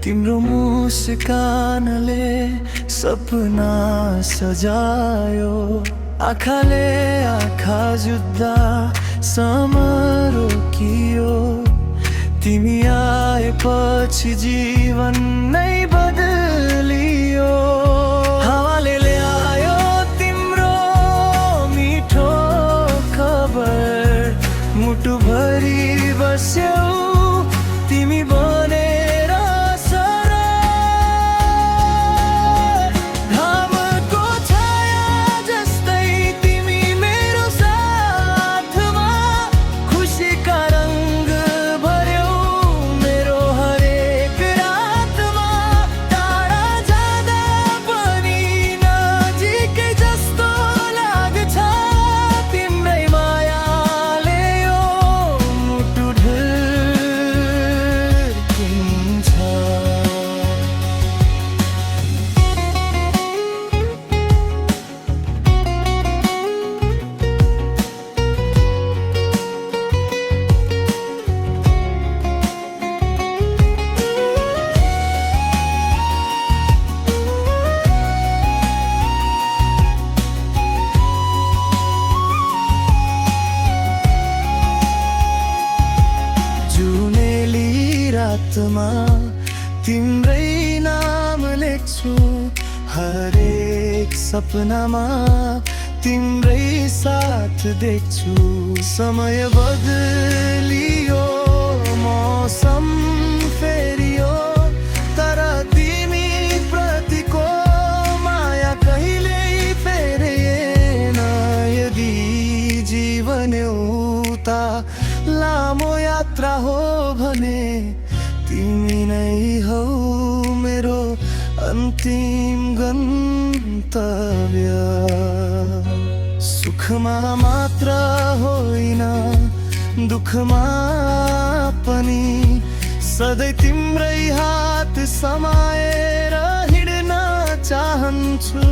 तिम्रो मुस्कानले सपना सजायो। आँखाले आँखा जुत्दा समय रोकियो। तिमी आएपछि जीवन नै बदलियो। हावाले ल्यायो तिम्रो मिठो खबर, मुटुभरि बस्यौ तिमी बनेर सरल। घामको छाया जस्तै तिमी मेरो साथमा, खुसीका रंग भर्यौ मेरो हरेक रातमा। टाढा जाँदा पनि नजिकै जस्तो लाग्छ, तिम्रै मायाले यो मुटु ढल्किन्छ। जुनेली रातमा तिम्रै नाम लेख्छु, हरेक सपनामा तिम्रै साथ देख्छु। समय बदलियो, मौसम फेरियो, तर तिमी प्रतिको माया कहिल्यै फेरिएन। यदि जीवन एउटा लामो यात्रा हो भने तिमी नै हौ मेरो अन्तिम गन्तव्य। सुखमा मात्र होइन दुःखमा पनि सधैँ तिम्रै हात समाएर हिँड्न चाहन्छु।